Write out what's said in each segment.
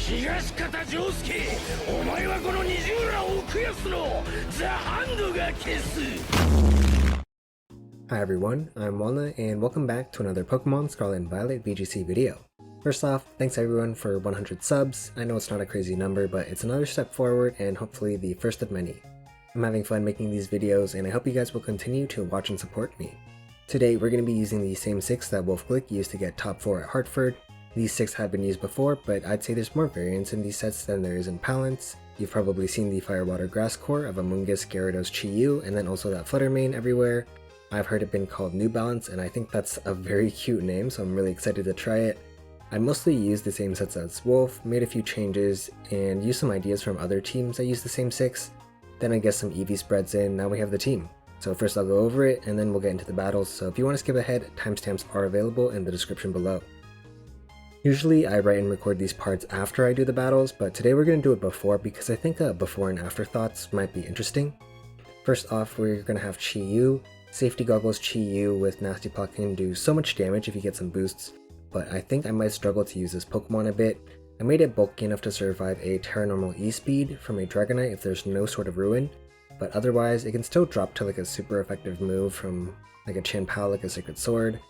東方丈介、お前はこの二重ら奥安のザ・ハンドが消す。 Hi everyone, I'm Walnut and welcome back to another Pokemon Scarlet and Violet VGC video. First off, thanks everyone for 100 subs. I know it's not a crazy number, but it's another step forward and hopefully the first of many. I'm having fun making these videos and I hope you guys will continue to watch and support me. Today we're going to be using the same 6 that Wolfe used to get top 4 at Hartford. These 6 have been used before, but I'd say there's more variants in these sets than there is in Palance. You've probably seen the Firewater Grass core of Amoonguss, Gyarados, Chi-Yu, and then also that Fluttermane everywhere. I've heard it been called New Balance, and I think that's a very cute name, so I'm really excited to try it. I mostly used the same sets as Wolfe, made a few changes, and used some ideas from other teams that use the same 6. Then I guess some EV spreads in, now we have the team. So first I'll go over it, and then we'll get into the battles, so if you want to skip ahead, timestamps are available in the description below. Usually I write and record these parts after I do the battles, but today we're going to do it before because I think before and after thoughts might be interesting. First off, we're going to have Chi-Yu. Safety Goggles Chi-Yu with Nasty Plot can do so much damage if you get some boosts, but I think I might struggle to use this Pokemon a bit. I made it bulky enough to survive a Terranormal E-Speed from a Dragonite if there's no sort of ruin, but otherwise it can still drop to like a super effective move from like a Chien-Pao, like a Sacred Sword.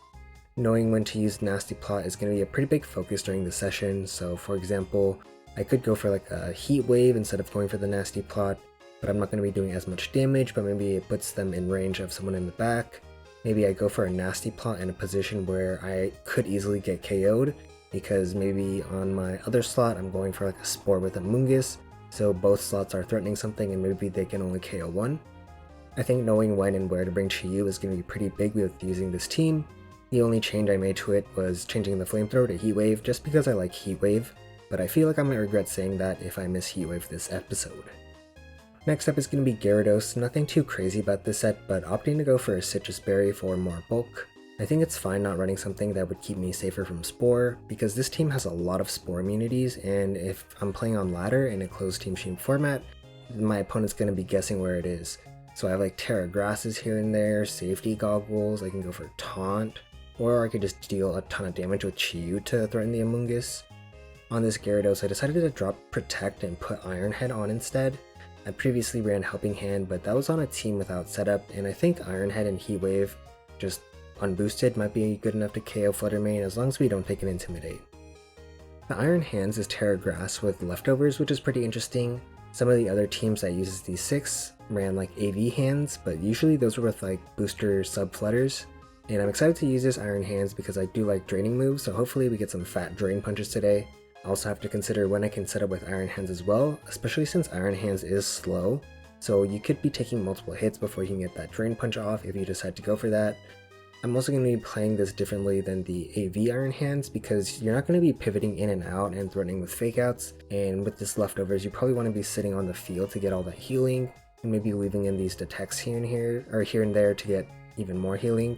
Knowing when to use Nasty Plot is going to be a pretty big focus during the session, so for example, I could go for like a Heat Wave instead of going for the Nasty Plot, but I'm not going to be doing as much damage, but maybe it puts them in range of someone in the back. Maybe I go for a Nasty Plot in a position where I could easily get KO'd, because maybe on my other slot I'm going for like a Spore with Amoonguss, so both slots are threatening something and maybe they can only KO one. I think knowing when and where to bring Chi-Yu is going to be pretty big with using this team. The only change I made to it was changing the Flamethrower to Heat Wave just because I like Heat Wave, but I feel like I might regret saying that if I miss Heat Wave this episode. Next up is going to be Gyarados. Nothing too crazy about this set, but opting to go for a Citrus Berry for more bulk. I think it's fine not running something that would keep me safer from Spore, because this team has a lot of Spore immunities, and if I'm playing on ladder in a closed team sheet format, my opponent's going to be guessing where it is. So I have like Terra Grasses here and there, Safety Goggles, I can go for Taunt, or I could just deal a ton of damage with Chi-Yu to threaten the Amoonguss. On this Gyarados, I decided to drop Protect and put Iron Head on instead. I previously ran Helping Hand, but that was on a team without setup, and I think Iron Head and Heat Wave, just unboosted, might be good enough to KO Fluttermane as long as we don't take an Intimidate. The Iron Hands is Terra Grass with Leftovers, which is pretty interesting. Some of the other teams that uses these 6 ran like AV Hands, but usually those were with like booster sub-flutters. And I'm excited to use this Iron Hands because I do like draining moves, so hopefully we get some fat drain punches today. I also have to consider when I can set up with Iron Hands as well, especially since Iron Hands is slow, so you could be taking multiple hits before you can get that drain punch off if you decide to go for that. I'm also going to be playing this differently than the AV Iron Hands because you're not going to be pivoting in and out and threatening with fake outs, and with this Leftovers you probably want to be sitting on the field to get all that healing, and maybe weaving in these detects here and there to get even more healing.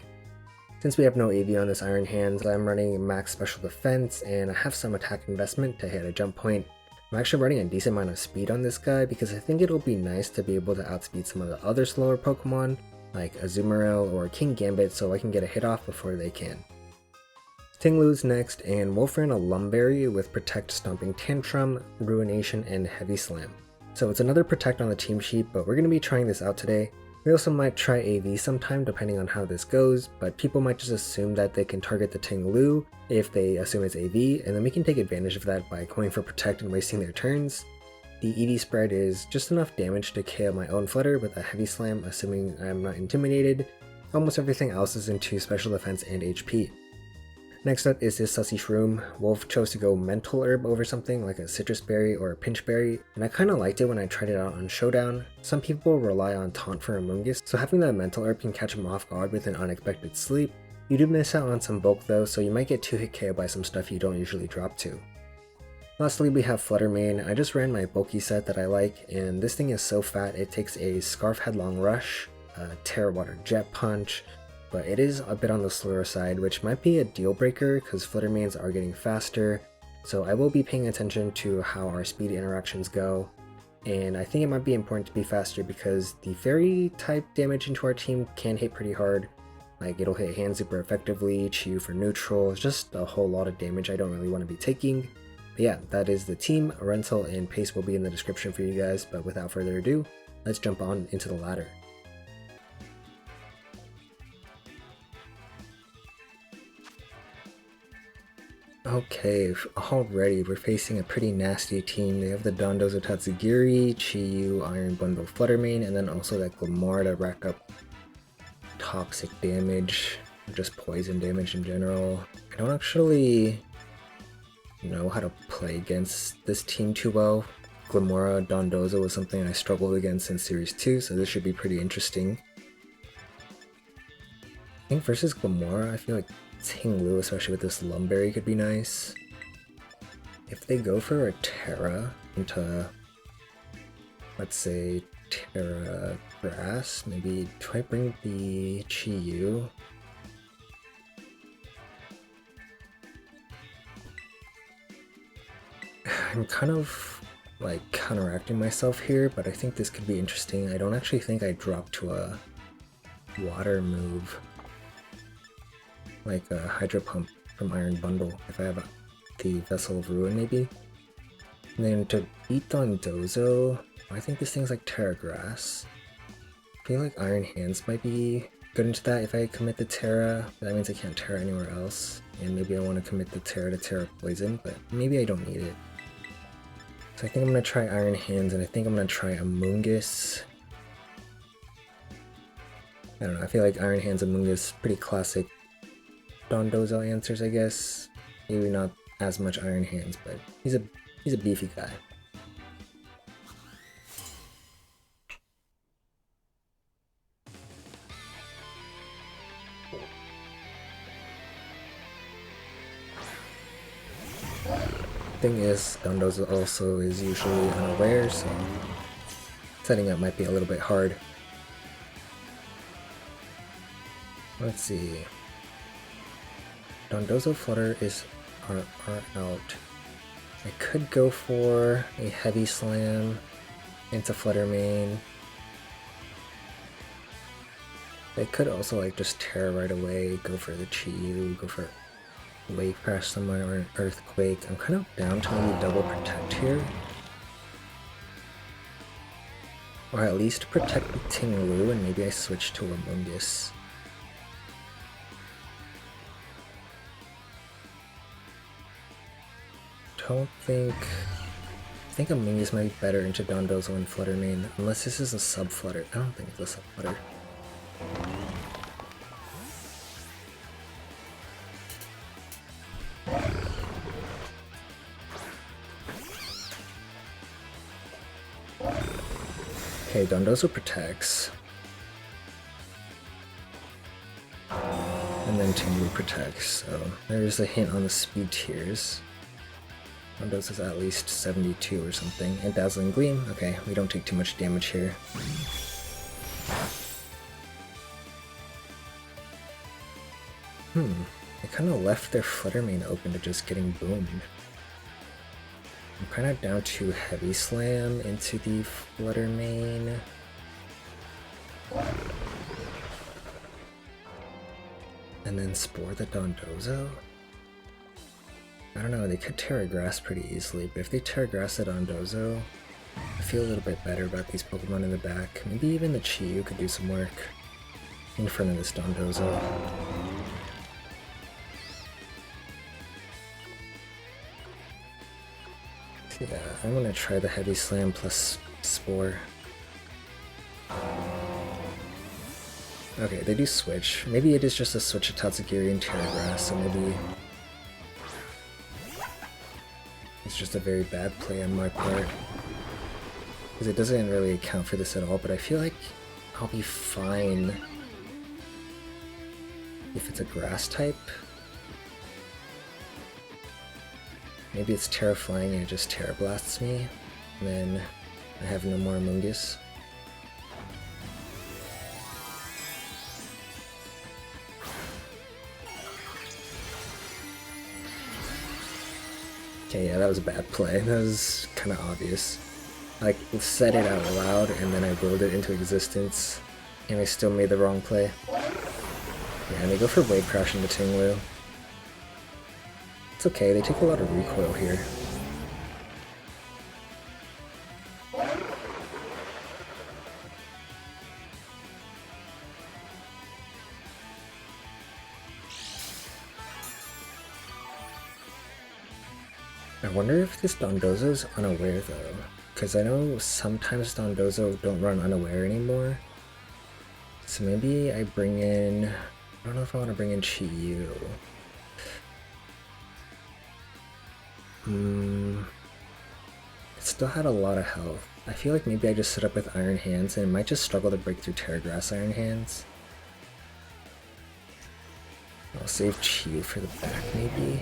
Since we have no AV on this Iron Hands, I'm running max special defense and I have some attack investment to hit a jump point. I'm actually running a decent amount of speed on this guy because I think it'll be nice to be able to outspeed some of the other slower Pokemon like Azumarill or King Gambit so I can get a hit off before they can. Tinglu's next, and Wolfe ran a Lumberry with Protect, Stomping Tantrum, Ruination, and Heavy Slam. So it's another Protect on the team sheet, but we're going to be trying this out today. We also might try AV sometime depending on how this goes, but people might just assume that they can target the Tinglu if they assume it's AV, and then we can take advantage of that by going for Protect and wasting their turns. The EV spread is just enough damage to KO my own Flutter with a Heavy Slam, assuming I'm not intimidated. Almost everything else is into special defense and HP. Next up is this Sussy Shroom. Wolfe chose to go Mental Herb over something like a Citrus Berry or a Pinch Berry, and I kinda liked it when I tried it out on Showdown. Some people rely on Taunt for Amoonguss, so having that Mental Herb can catch him off guard with an unexpected sleep. You do miss out on some bulk though, so you might get 2-hit KO by some stuff you don't usually drop to. Lastly, we have Fluttermane. I just ran my bulky set that I like, and this thing is so fat it takes a Scarf Headlong Rush, a Terra Water Jet Punch, but it is a bit on the slower side, which might be a deal breaker because Fluttermanes are getting faster, so I will be paying attention to how our speed interactions go. And I think it might be important to be faster because the fairy type damage into our team can hit pretty hard. Like it'll hit hand super effectively, Chi-Yu for neutral, it's just a whole lot of damage I don't really want to be taking. But yeah, that is the team. Rental and pace will be in the description for you guys, but without further ado, let's jump on into the ladder. Okay, already we're facing a pretty nasty team. They have the Dondozo Tatsugiri, Chiyu, Iron Bundle Fluttermane, and then also that Glamora to rack up toxic damage, or just poison damage in general. I don't actually know how to play against this team too well. Glamora Dondozo was something I struggled against in Series 2, so this should be pretty interesting. I think versus Glamora, I feel like Tinglu, especially with this Lumberry, could be nice. If they go for a Terra into, let's say, Terra Grass, maybe try bring the Chiyu. I'm kind of like counteracting myself here, but I think this could be interesting. I don't actually think I dropped to a water move, like a Hydro Pump from Iron Bundle, if I have the Vessel of Ruin maybe. And then to beat Dondozo, I think this thing's like Terra Grass. I feel like Iron Hands might be good into that if I commit the Terra, but that means I can't Terra anywhere else. And maybe I want to commit the Terra to Terra Poison, but maybe I don't need it. So I think I'm going to try Iron Hands, and I think I'm going to try Amoonguss. I don't know, I feel like Iron Hands and Amoonguss, pretty classic Dondozo answers, I guess. Maybe not as much Iron Hands, but he's a beefy guy. Thing is, Dondozo also is usually unaware, so setting up might be a little bit hard. Let's see. Dondozo Flutter are out. I could go for a Heavy Slam into Fluttermane. I could also like just Terra right away, go for the Chiyu, go for Wave Crash somewhere or an Earthquake. I'm kind of down to maybe double Protect here. Or at least protect the Tinglu, and maybe I switch to Amoonguss. I think Amoonguss might be better into Dondozo and Fluttermane, unless this is a sub-flutter. I don't think it's a sub-flutter. Okay, Dondozo protects. And then Tinglu protects, so there's a hint on the speed tiers. Dondozo's at least 72 or something. And Dazzling Gleam, okay, we don't take too much damage here. I kind of left their Fluttermane open to just getting boomed. I'm kind of down to Heavy Slam into the Fluttermane. And then Spore the Dondozo. I don't know, they could Terra Grass pretty easily, but if they Terra Grass the Dondozo, I feel a little bit better about these Pokemon in the back. Maybe even the Chiyu could do some work in front of this Dondozo. Yeah, I'm gonna try the Heavy Slam plus Spore. Okay, they do switch. Maybe it is just a switch of Tatsugiri and Terra Grass, so maybe it's just a very bad play on my part. Because it doesn't really account for this at all, but I feel like I'll be fine if it's a grass type. Maybe it's Terra Flying and it just Terra Blasts me, and then I have no more Amoonguss. Okay, yeah, that was a bad play. That was kind of obvious. I said it out loud and then I willed it into existence, and I still made the wrong play. Yeah, and they go for Wave Crash into Tinglu. It's okay, they take a lot of recoil here. I wonder if this Dondozo's unaware though, because I know sometimes Dondozo don't run unaware anymore. So maybe I bring in... I don't know if I want to bring in Chiyu. It still had a lot of health. I feel like maybe I just set up with Iron Hands and it might just struggle to break through Terragrass Iron Hands. I'll save Chiyu for the back maybe.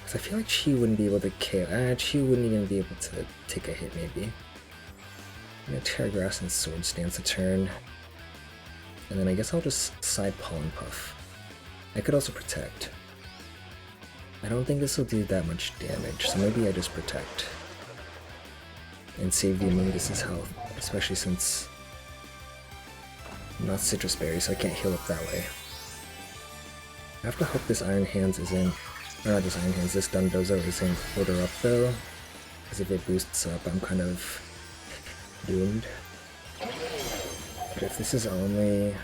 Because I feel like Chiyu wouldn't be able to KO. Chiyu wouldn't even be able to take a hit maybe. I'm gonna Terragrass and Sword Stance a turn. And then I guess I'll just side Pollen Puff. I could also protect. I don't think this will do that much damage, so maybe I just protect. And save the Amoonguss's health, especially since I'm not Citrus Berry, so I can't heal up that way. I have to hope this Iron Hands isn't, or not this Iron Hands, this Dondozo isn't order up though, because if it boosts up, I'm kind of doomed. But if this is only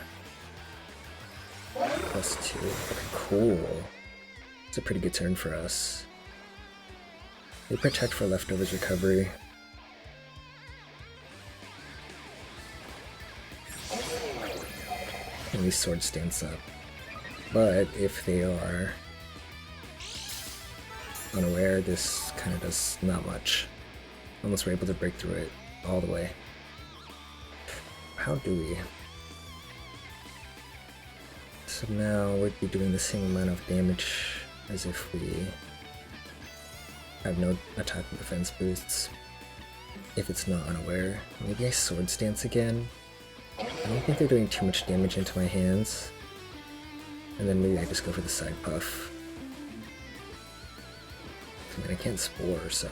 +2, okay, cool. It's a pretty good turn for us. They protect for Leftovers recovery. And we Sword Stance up. But if they are unaware, this kind of does not much. Unless we're able to break through it all the way. How do we? So now we'd be doing the same amount of damage as if we have no attack and defense boosts. If it's not unaware. Maybe I Sword Stance again. I don't think they're doing too much damage into my hands. And then maybe I just go for the Side Puff. I mean, I can't Spore, so...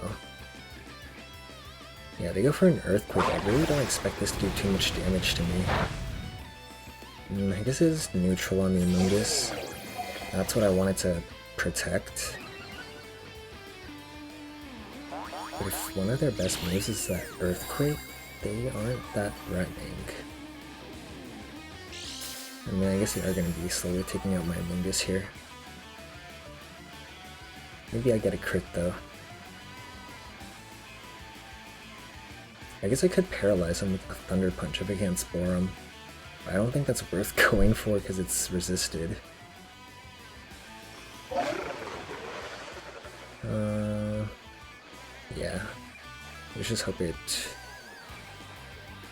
Yeah, they go for an Earthquake. I really don't expect this to do too much damage to me. I guess it's neutral on the Amoonguss. That's what I wanted to protect. But if one of their best moves is that Earthquake, they aren't that threatening. I mean, I guess they are going to be slowly taking out my Amoonguss here. Maybe I get a crit though. I guess I could paralyze him with a Thunder Punch if I can't Spore him. I don't think that's worth going for because it's resisted. Yeah. Let's just hope it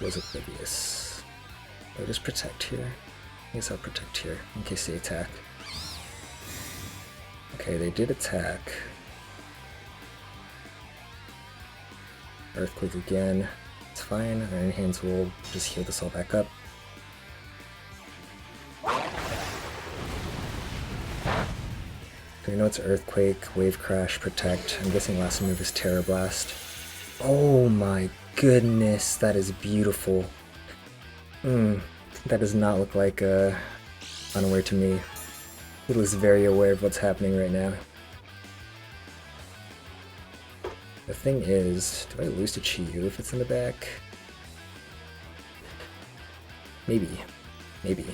was oblivious. I'll just protect here. I guess I'll protect here in case they attack. Okay, they did attack. Earthquake again. It's fine. Iron Hands will just heal this all back up. So we know it's Earthquake, Wave Crash, Protect. I'm guessing last move is Terra Blast. Oh my goodness, that is beautiful. That does not look like unaware to me. It looks very aware of what's happening right now. The thing is, do I lose to Chiyu if it's in the back? Maybe. Maybe.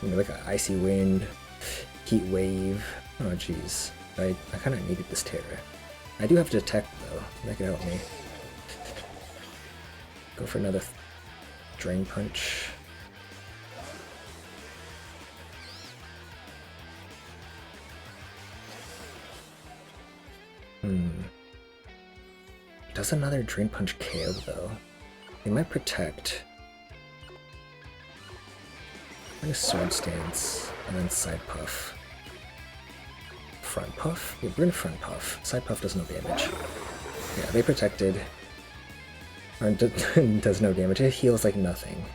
You know, like an Icy Wind, Heat Wave. Oh jeez. I kind of needed this Terra. I do have Detect though. That could help me. Go for another Drain Punch. Does another Drain Punch KO though? They might Protect. I'm gonna Sword Stance and then Side Puff. Front Puff? Yeah, we're gonna Front Puff. Side Puff does no damage. Yeah, they protected. Or does no damage. It heals like nothing.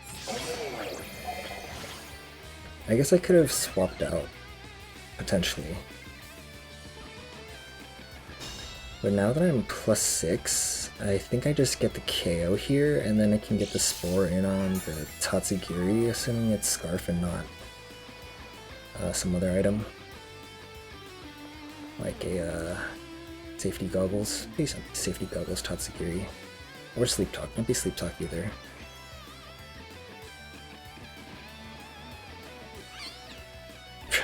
I guess I could have swapped out, potentially. But now that I'm +6, I think I just get the KO here, and then I can get the Spore in on the Tatsugiri, assuming it's Scarf and not some other item. Like a Safety Goggles. Please, Safety Goggles Tatsugiri. Or Sleep Talk. Don't be Sleep Talk either.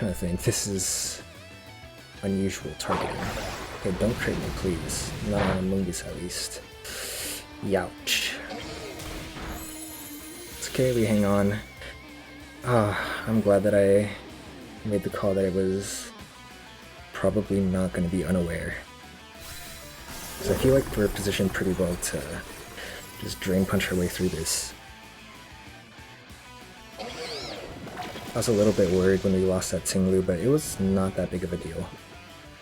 trying to think. This is unusual targeting. Okay, don't crit me, please. Not on a Mungus at least. Youch. It's okay, we hang on. I'm glad that I made the call that I was probably not going to be unaware. So I feel like we're positioned pretty well to just Drain Punch our way through this. I was a little bit worried when we lost that Tinglu, but it was not that big of a deal.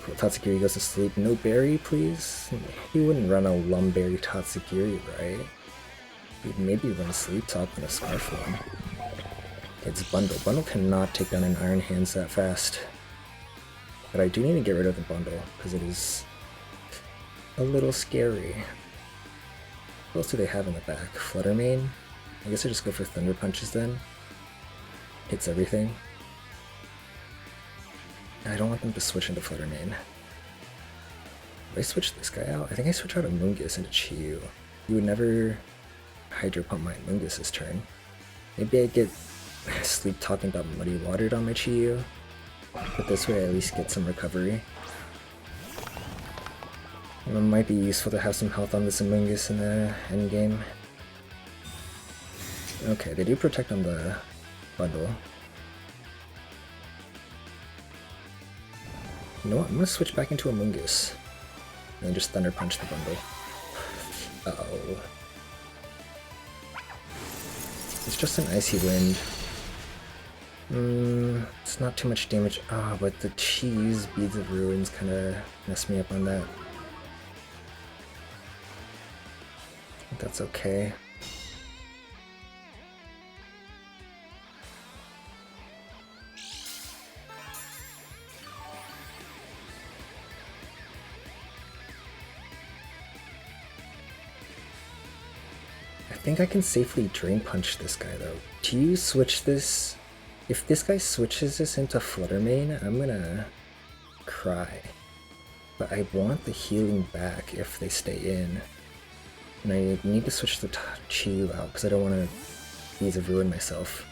Cool, Tatsugiri goes to sleep. No berry, please? He wouldn't run a Lumberry Tatsugiri, right? He'd maybe run a Sleep Talk and a Scarf one. It's Bundle. Bundle cannot take down an Iron Hands that fast. But I do need to get rid of the Bundle, because it is a little scary. What else do they have in the back? Flutter Mane? I guess I just go for Thunder Punches then. Hits everything. I don't want them to switch into Flutter Mane. Did I switch this guy out? I think I switch out a Mungus into Chiyu. You would never Hydro Pump my Mungus this turn. Maybe I get Sleep Talking about Muddy Watered on my Chiyu. But this way I at least get some recovery. And it might be useful to have some health on this Amoongus in the endgame. Okay, they do protect on the Bundle. You know what, I'm gonna switch back into Amoongus. And then just Thunder Punch the Bundle. Uh-oh. It's just an Icy Wind. It's not too much damage. But the Cheese Beads of Ruins kinda messed me up on that. That's okay. I think I can safely Drain Punch this guy though. Do you switch this? If this guy switches this into Flutter Mane, I'm gonna cry. But I want the healing back if they stay in. And I need to switch the Chiyu out because I don't want to Beads of Ruin myself.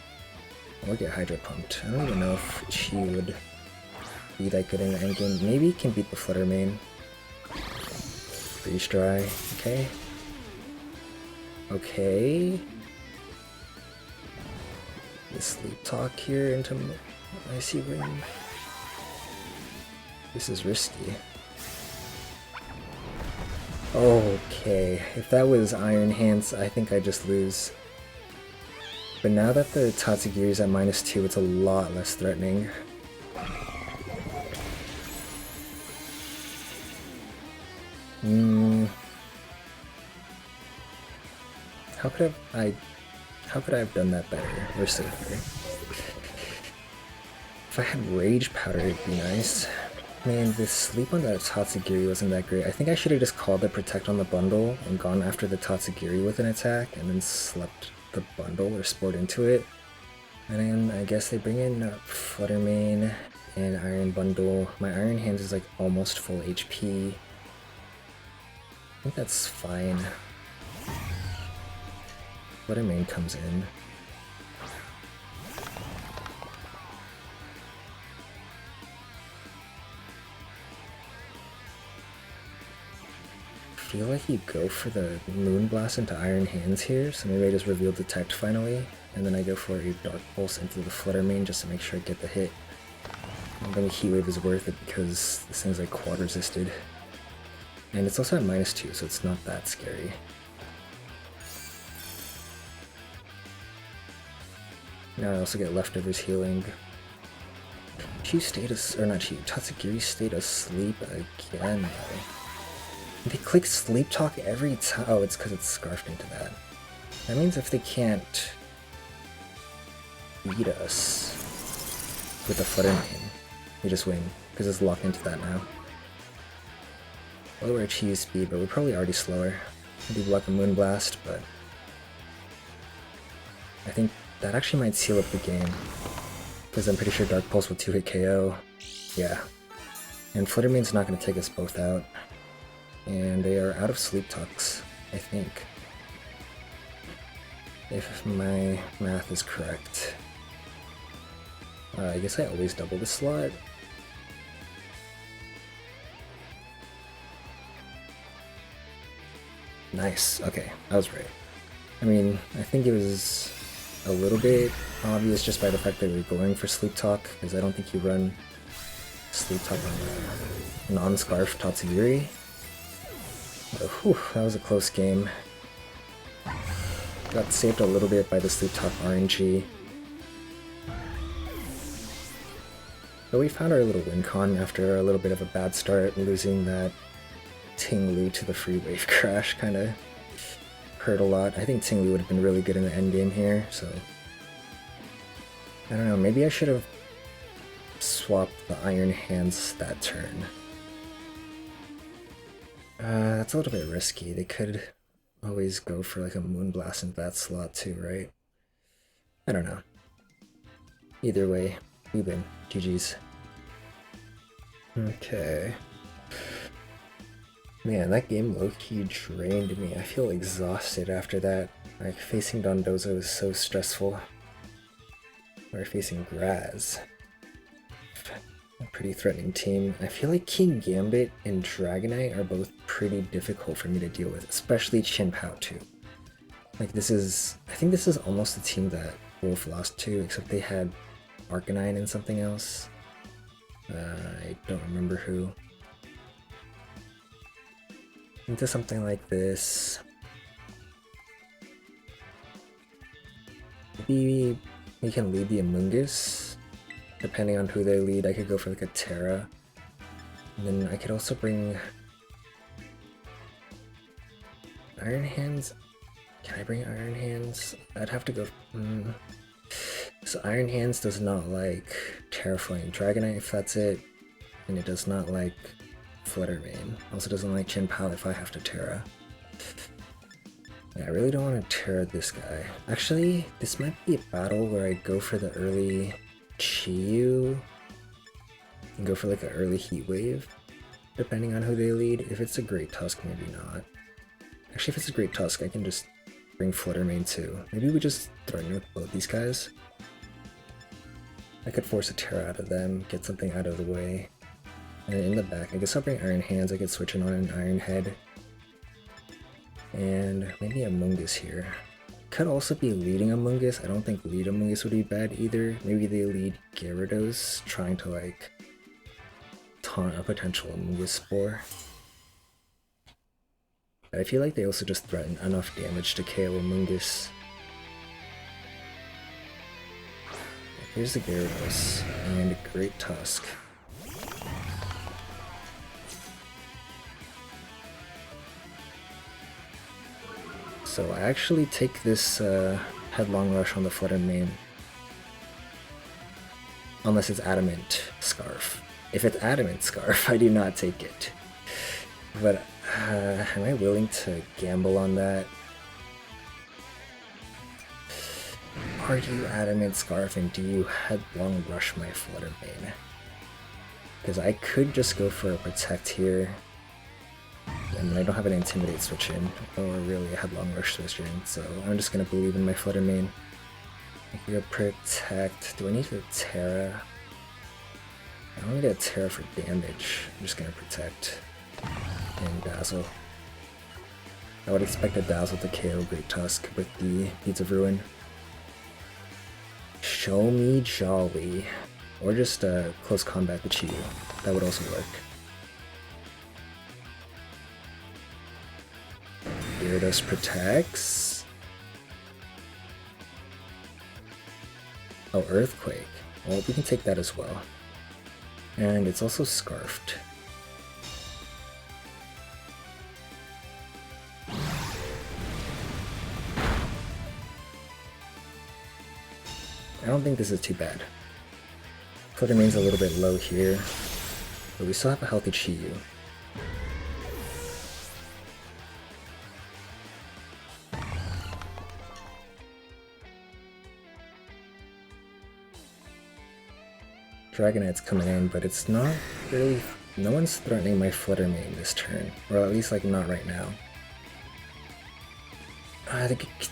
Or get Hydro Pumped. I don't even know if Chiyu would be that good in the endgame. Maybe he can beat the Flutter Mane. Freeze Dry. Okay. Okay. The Sleep Talk here into Icy Wind. This is risky. Okay, if that was Iron Hands, I think I just lose. But now that the Tatsugiri is at -2, it's a lot less threatening. How could I have done that better or safer? If I had Rage Powder, it'd be nice. Man, the sleep on that Tatsugiri wasn't that great. I think I should have just called the Protect on the Bundle and gone after the Tatsugiri with an attack and then slept the Bundle or Sport into it. And then I guess they bring in Flutter Mane and Iron Bundle. My Iron Hands is like almost full HP. I think that's fine. Flutter Mane comes in. I feel like you go for the Moonblast into Iron Hands here, so maybe I just reveal Detect finally, and then I go for a Dark Pulse into the Flutter Mane just to make sure I get the hit. I think Heat Wave is worth it because this thing's like quad resisted. And it's also at -2, so it's not that scary. Now I also get Leftovers healing. She stayed or not she, Tatsugiri stayed asleep again though. They click Sleep Talk every time. Oh, it's because it's scarfed into that. That means if they can't beat us with a Flutter Mane, we just win, because it's locked into that now. Lower Chiyu speed, but we're probably already slower. I do block a Moonblast, but I think that actually might seal up the game, because I'm pretty sure Dark Pulse will 2-hit KO. Yeah. And Flutter Mane's not going to take us both out. And they are out of Sleep Talks, I think. If my math is correct. I guess I always double the slot. Nice, okay, I was right. I mean, I think it was a little bit obvious just by the fact that we were going for Sleep Talk, because I don't think you run Sleep Talk on non-Scarf Tatsugiri. But whew, that was a close game. Got saved a little bit by the Sleep Talk RNG. But we found our little win con after a little bit of a bad start, losing that Ting Lu to the free wave crash kinda hurt a lot. I think Ting Lu would have been really good in the end game here, so I don't know, maybe I should have swapped the Iron Hands that turn. That's a little bit risky. They could always go for like a Moonblast into that slot too, right? I don't know. Either way, we win. GG's. Okay. Man, that game low-key drained me. I feel exhausted after that. Like, facing Dondozo is so stressful. We're facing Graz. A pretty threatening team. I feel like King Gambit and Dragonite are both pretty difficult for me to deal with, especially Chin Pao too. Like, this is... I think this is almost the team that Wolfe lost to, except they had Arcanine and something else. I don't remember who. Into something like this. Maybe we can lead the Amoonguss. Depending on who they lead, I could go for like a Terra. And then I could also bring Iron Hands. Can I bring Iron Hands? I'd have to go. So Iron Hands does not like Terraflame Dragonite if that's it. And it does not like Flutter Mane. Also doesn't like Chin Pao if I have to Terra. Yeah, I really don't want to Terra this guy. Actually, this might be a battle where I go for the early Chiyu and go for like an early Heat Wave, depending on who they lead. If it's a Great Tusk, maybe not. Actually, if it's a Great Tusk, I can just bring Flutter Mane too. Maybe we just threaten with both these guys. I could force a Terra out of them, get something out of the way. And in the back, I guess I'll bring Iron Hands. I could switch in on an Iron Head. And maybe Amoonguss here. Could also be leading Amoonguss. I don't think lead Amoonguss would be bad either. Maybe they lead Gyarados, trying to like taunt a potential Amoonguss Spore. But I feel like they also just threaten enough damage to KO Amoonguss. Here's the Gyarados and Great Tusk. So I actually take this Headlong Rush on the Flutter Mane. Unless it's Adamant Scarf. If it's Adamant Scarf, I do not take it. But am I willing to gamble on that? Are you Adamant Scarf and do you Headlong Rush my Flutter Mane? Because I could just go for a Protect here. And I don't have an Intimidate switch in, or really a Headlong Rush switch in, so I'm just gonna believe in my Flutter Mane. I can go Protect. Do I need to Terra? I don't need a Terra for damage. I'm just gonna Protect. And Dazzle. I would expect a Dazzle to KO Great Tusk with the Beads of Ruin. Show me Jolly. Or just Close Combat with Chiyu. That would also work. Gyarados protects. Oh, Earthquake. Well, we can take that as well. And it's also Scarfed. I don't think this is too bad. Flutter Mane's a little bit low here, but we still have a healthy Chiyu. Dragonite's coming in, but it's not really... No one's threatening my Flutter Mane this turn, or at least like not right now.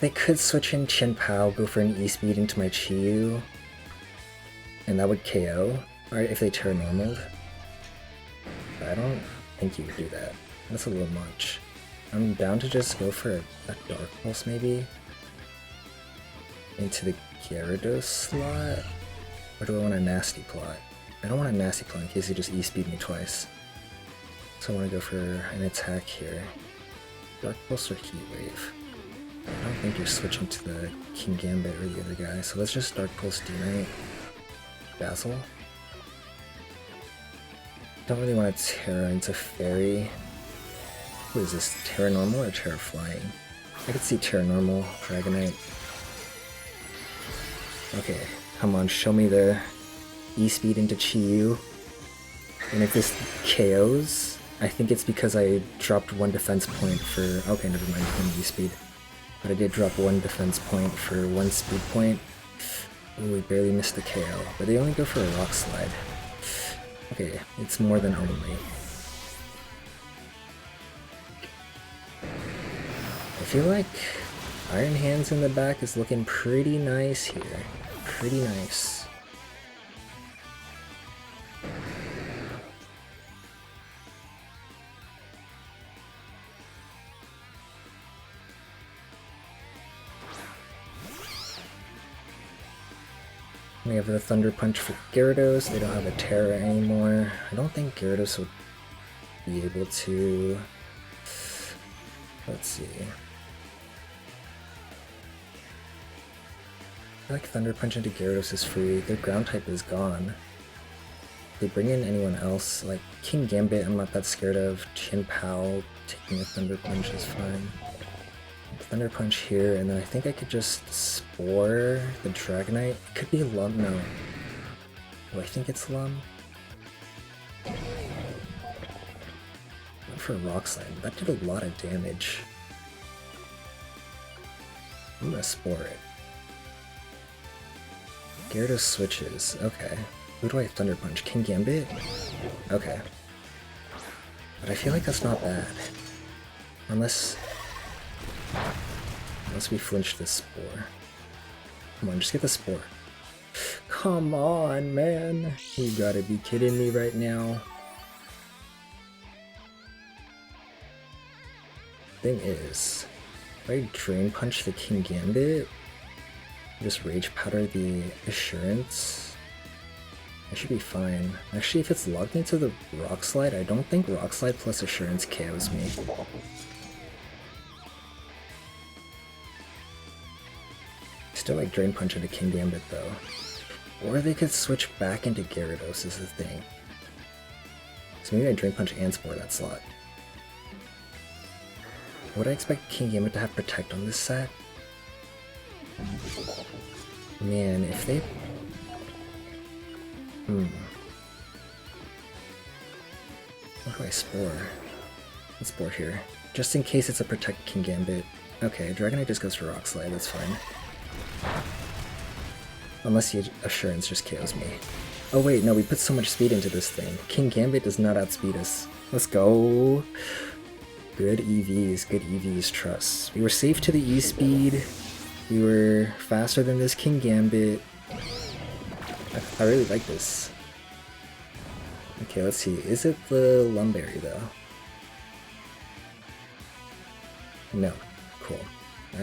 They could switch in Chin Pao, go for an E-Speed into my Chiyu. and that would KO. Alright, if they Terra Normaled. I don't think you would do that. That's a little much. I'm down to just go for a Dark Pulse maybe. Into the Gyarados slot? Or do I want a Nasty Plot? I don't want a Nasty Plot in case he just E-Speed me twice. So I want to go for an attack here. Dark Pulse or Heat Wave? I don't think you're switching to the King Gambit or the other guy, so let's just Dark Pulse D-Knight. Dazzle. Don't really want to Terra into Fairy. What is this, Terra Normal or Terra Flying? I could see Terra Normal, Dragonite. Okay, come on, show me the E-Speed into Chi-Yu. And if this KOs, I think it's because I dropped one defense point for... Okay, never mind, one E-Speed. But I did drop one defense point for one speed point. Ooh, we barely missed the KO, but they only go for a Rock Slide. Okay, it's more than only. I feel like Iron Hands in the back is looking pretty nice here. Pretty nice. We have the Thunder Punch for Gyarados. They don't have a Terra anymore. I don't think Gyarados will be able to... Let's see. I feel like Thunder Punch into Gyarados is free. Their ground type is gone. If they bring in anyone else, like King Gambit, I'm not that scared of. Chin Pao taking a Thunder Punch is fine. Thunder Punch here, and then I think I could just Spore the Dragonite. It could be Lum, no. Oh, I think it's Lum. Went for a Rock Slide. That did a lot of damage. I'm gonna Spore it. Gyarados switches. Okay. Who do I Thunder Punch? King Gambit? Okay. But I feel like that's not bad. Unless we flinch this Spore. Come on, just get the Spore. Come on, man. You gotta be kidding me right now. Thing is, if I Drain Punch the King Gambit, just Rage Powder the Assurance, I should be fine. Actually, if it's logged into the Rock Slide, I don't think Rock Slide plus Assurance KOs me. Still like Drain Punch into King Gambit though. Or they could switch back into Gyarados is the thing. So maybe I Drain Punch and Spore that slot. Would I expect King Gambit to have Protect on this set? Man, if they... What do I Spore? Let's Spore here. Just in case it's a Protect King Gambit. Okay, Dragonite just goes for Rock Slide, that's fine. Unless the Assurance just KOs me. Oh wait, no, we put so much speed into this thing. King Gambit does not outspeed us. Let's go! Good EVs, trust. We were safe to the E-Speed. We were faster than this King Gambit. I really like this. Okay, let's see. Is it the Lumberry though? No. Cool.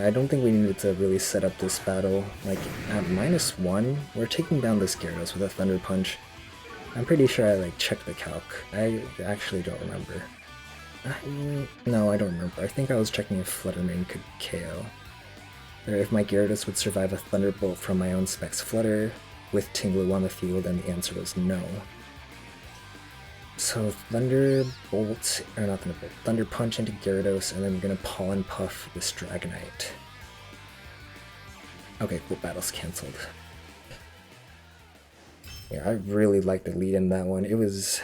I don't think we needed to really set up this battle. Like, at -1, we're taking down this Gyarados with a Thunder Punch. I'm pretty sure I, like, checked the calc. I actually don't remember. No, I don't remember. I think I was checking if Fluttermane could KO. Or if my Gyarados would survive a Thunderbolt from my own Specs Flutter with Tinglu on the field, and the answer was no. So Thunderbolt, or not Thunderbolt, Thunder Punch into Gyarados, and then we're gonna Pollen Puff this Dragonite. Okay, cool, battle's cancelled. Yeah, I really liked the lead in that one. It was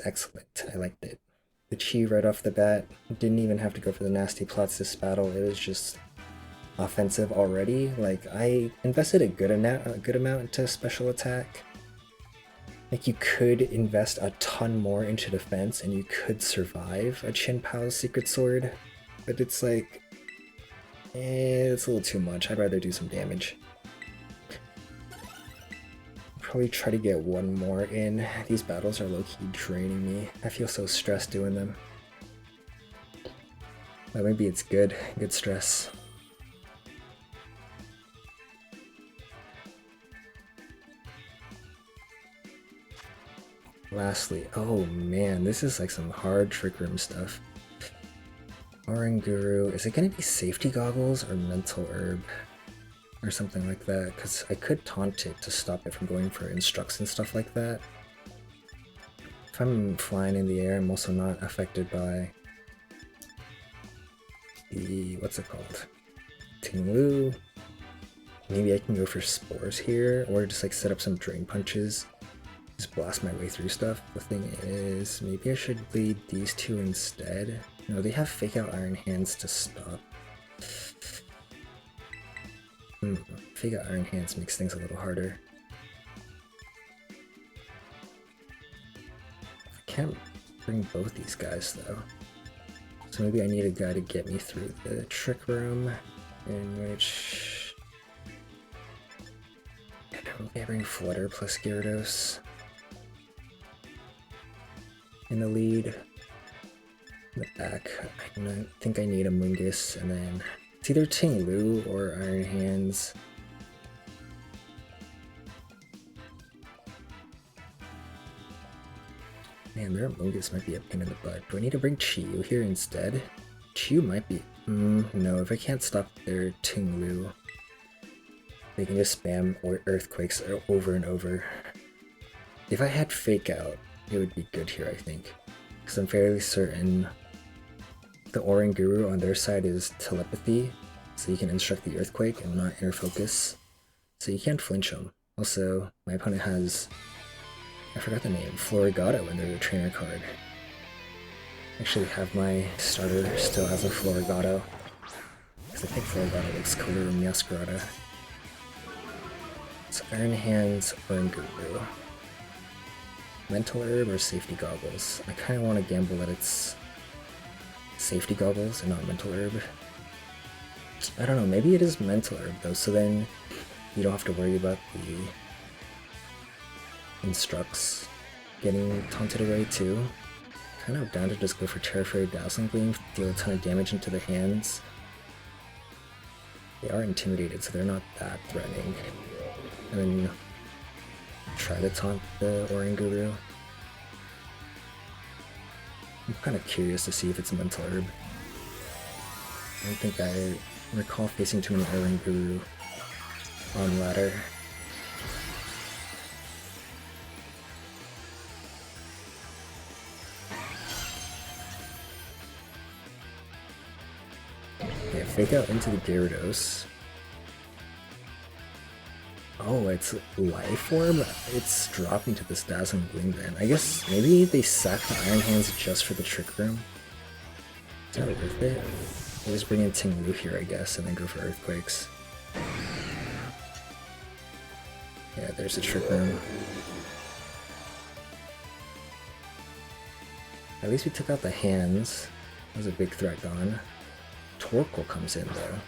excellent. I liked it. The Chi right off the bat, didn't even have to go for the nasty plots this battle. It was just offensive already. Like, I invested a good amount into special attack. Like, you could invest a ton more into defense and you could survive a Chin Pao's Secret Sword, but it's like, it's a little too much. I'd rather do some damage. probably try to get one more in. These battles are low-key draining me. I feel so stressed doing them. But maybe it's good stress. Lastly, oh man, this is like some hard trick room stuff. Oranguru, is it gonna be safety goggles or mental herb? Or something like that, because I could taunt it to stop it from going for instructs and stuff like that. If I'm flying in the air, I'm also not affected by the, what's it called? Tinglu. Maybe I can go for spores here, or just like set up some drain punches. Just blast my way through stuff. The thing is, maybe I should lead these two instead. No, they have fake out iron hands to stop. Fake out iron hands makes things a little harder. I can't bring both these guys though. So maybe I need a guy to get me through the trick room, in which maybe I bring Flutter plus Gyarados in the lead. In the back, I think I need a Mungus, and then it's either Tinglu or Iron Hands. Man, their Mungus might be a pain in the butt. Do I need to bring Chiyu here instead? Chiyu might be... no, if I can't stop their Tinglu, they can just spam Earthquakes over and over. If I had Fake Out, it would be good here, I think. Because I'm fairly certain the Oranguru on their side is Telepathy, so you can instruct the Earthquake and not Inner Focus. So you can't flinch them. Also, my opponent has... I forgot the name, Florigato in their trainer card. I actually have my starter still as a Florigato, because I think Florigato looks cooler than Masquerada. So Iron Hands or Nguru. Mental Herb or Safety Goggles? I kind of want to gamble that it's Safety Goggles and not Mental Herb. I don't know, maybe it is Mental Herb though, so then you don't have to worry about the instructs getting taunted away too. Kind of down to just go for Terra Fairy Dazzling Gleam, deal a ton of damage into their hands. They are intimidated, so they're not that threatening. And then try to taunt the Oranguru. I'm kind of curious to see if it's Mental Herb. I don't think I recall facing too many Oranguru on ladder. Yeah, Fake Out into the Gyarados. Oh, it's Life Orb? It's dropping to this Dazzling Gleam then. I guess maybe they sack the Iron Hands just for the Trick Room. Is that worth it? We'll just bring in Tinglu here, I guess, and then go for Earthquakes. Yeah, there's a Trick Room. At least we took out the hands. That was a big threat gone. Torkoal comes in though.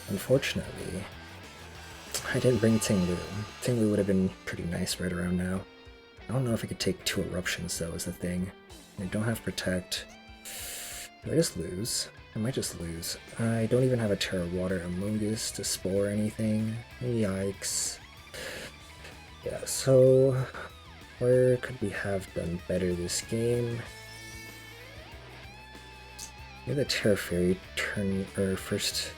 Unfortunately, I didn't bring Tinglu. Tinglu would have been pretty nice right around now. I don't know if I could take 2 eruptions though is the thing. I don't have Protect. Do I just lose? I might just lose. I don't even have a Terra Water Amoonguss to spore anything. Yikes. Yeah, so where could we have done better this game? Maybe the Terra Fairy turn or first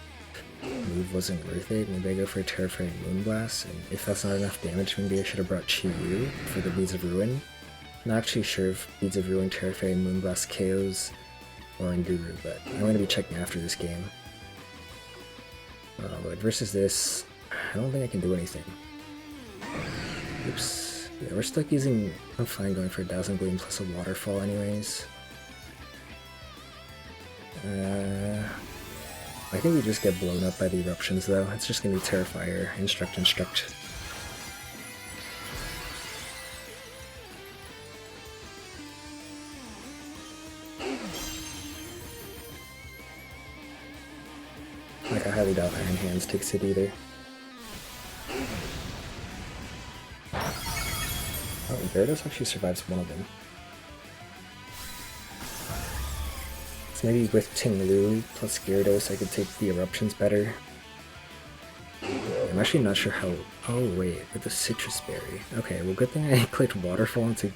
move wasn't worth it. Maybe I go for a Terra Fairy Moonblast, and if that's not enough damage, maybe I should have brought Chiyu for the Beads of Ruin. Not actually sure if Beads of Ruin, Terra Fairy Moonblast KOs or Nguru, but I'm going to be checking after this game. But versus this, I don't think I can do anything. Oops. Yeah, we're stuck using... I'm fine going for a Dazzling Gleam plus a Waterfall anyways. I think we just get blown up by the eruptions though. It's just gonna be Terrifier, Instruct. Like, I highly doubt Iron Hands takes it either. ERASES actually survives one of them. So maybe with Ting Lu plus Gyarados I could take the eruptions better. I'm actually not sure how... Oh wait, with the Citrus Berry. Okay, well good thing I clicked Waterfall into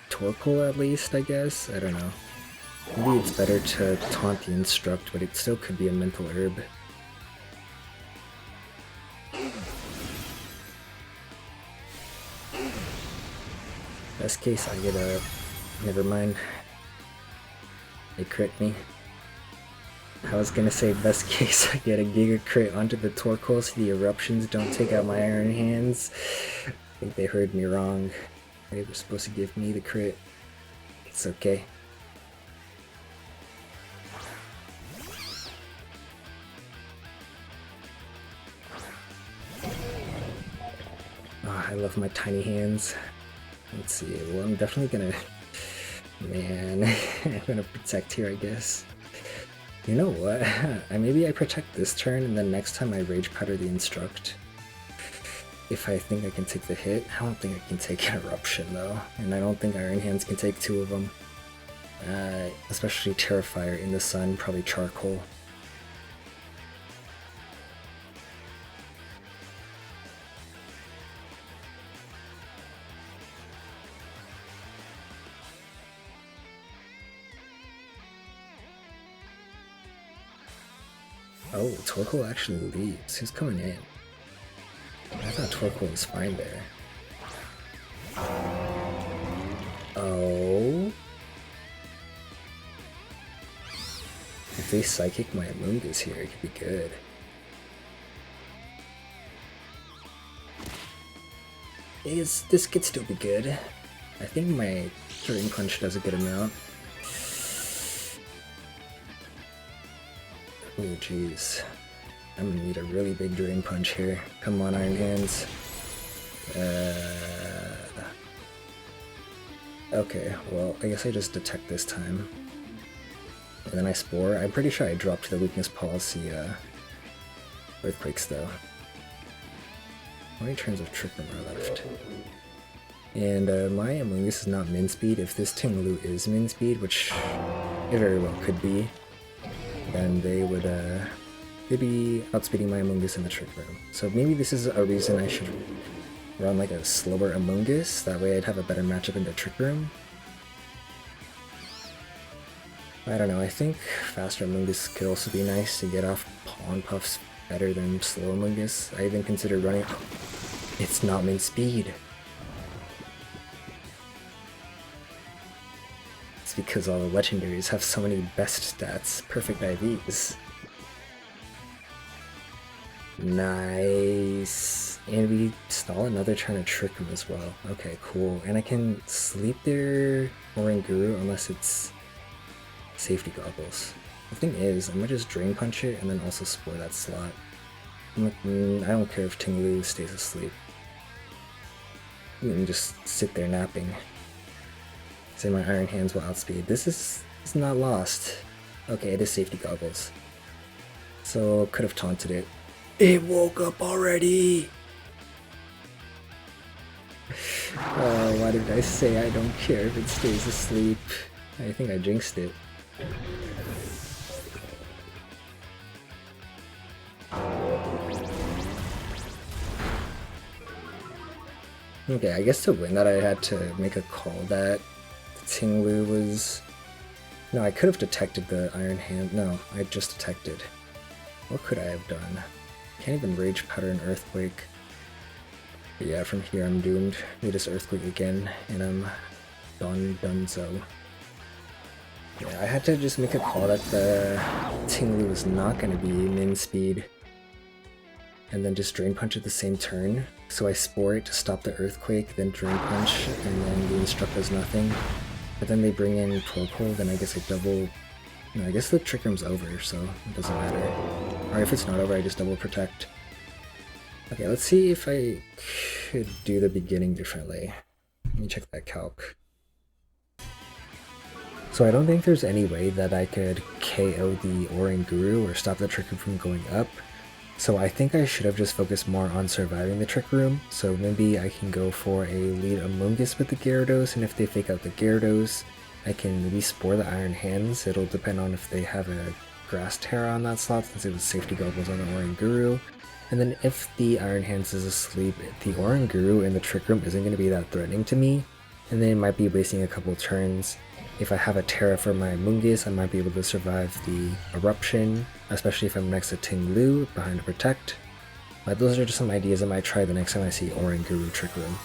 Torkoal at least, I guess? I don't know. Maybe it's better to taunt the Instruct, but it still could be a mental herb. Best case I get a... Never mind. They crit me. I was gonna say best case I get a Giga Crit onto the Torkoal so the eruptions don't take out my Iron Hands. I think they heard me wrong. They were supposed to give me the crit. It's okay. Oh, I love my tiny hands. Let's see, well I'm definitely gonna... Man, I'm gonna protect here I guess. You know what? Maybe I protect this turn and then next time I Rage Powder the Instruct. If I think I can take the hit. I don't think I can take an Eruption though. And I don't think Iron Hands can take two of them. Especially Terrifier in the sun, probably Charcoal. Oh, Torkoal actually leaves. Who's coming in? I thought Torkoal was fine there. Oh. If they Psychic my Amoonguss here, it could be good. This could still be good. I think my Drain Punch does a good amount. Oh jeez. I'm gonna need a really big Drain Punch here. Come on, Iron Hands. Okay, well, I guess I just Detect this time. And then I Spore. I'm pretty sure I dropped the Weakness Policy Earthquakes though. How many turns of Trick Room are left? And my Amoonguss is not Min Speed. If this Ting Lu is Min Speed, which it very well could be, then they would they'd be outspeeding my Amoonguss in the Trick Room. So maybe this is a reason I should run like a slower Amoonguss, that way I'd have a better matchup in the Trick Room. I don't know, I think faster Amoonguss could also be nice to get off Pawn Puffs better than slow Amoonguss. I even considered running... It's not Min Speed! It's because all the legendaries have so many best stats, perfect IVs. Nice. And we stall another trying to trick him as well. Okay, cool. And I can sleep their Oranguru unless it's safety goggles. The thing is, I'm gonna just Drain Punch it and then also Spore that slot. I'm like, I don't care if Ting Lu stays asleep. You can just sit there napping. Say my Iron Hands will outspeed. This is not lost. Okay, it is safety goggles. So could have taunted it. It woke up already! Why did I say I don't care if it stays asleep? I think I jinxed it. Okay, I guess to win that I had to make a call that Ting Lu was... No, I could have detected the Iron Hand. No, I just detected. What could I have done? Can't even Rage Powder an Earthquake. But yeah, from here I'm doomed. We just Earthquake again, and I'm donezo. Yeah, I had to just make a call that the Ting Lu was not going to be Min Speed. And then just Drain Punch at the same turn. So I Spore it to stop the Earthquake, then Drain Punch, and then the Instruct does nothing. But then they bring in Torkoal, then I guess I double... No, I guess the Trick Room's over, so it doesn't matter. Or if it's not over, I just double Protect. Okay, let's see if I could do the beginning differently. Let me check that calc. So I don't think there's any way that I could KO the Oranguru or stop the Trick Room from going up. So I think I should have just focused more on surviving the Trick Room, so maybe I can go for a lead Amoonguss with the Gyarados, and if they fake out the Gyarados, I can maybe Spore the Iron Hands. It'll depend on if they have a Grass Terra on that slot, since it was Safety Goggles on the Oranguru. And then if the Iron Hands is asleep, the Oranguru in the Trick Room isn't going to be that threatening to me, and then it might be wasting a couple turns. If I have a Terra for my Amoonguss, I might be able to survive the Eruption, especially if I'm next to Ting Lu behind to Protect. But those are just some ideas I might try the next time I see Oranguru Trick Room.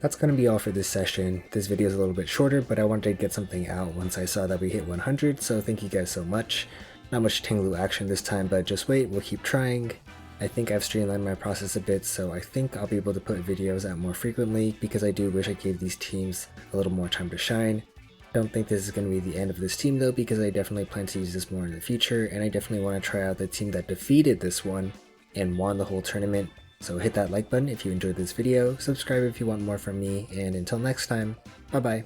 That's going to be all for this session. This video is a little bit shorter, but I wanted to get something out once I saw that we hit 100, so thank you guys so much. Not much Ting Lu action this time, but just wait, we'll keep trying. I think I've streamlined my process a bit, so I think I'll be able to put videos out more frequently, because I do wish I gave these teams a little more time to shine. Don't think this is going to be the end of this team though, because I definitely plan to use this more in the future, and I definitely want to try out the team that defeated this one and won the whole tournament. So hit that like button if you enjoyed this video, subscribe if you want more from me, and until next time, bye bye.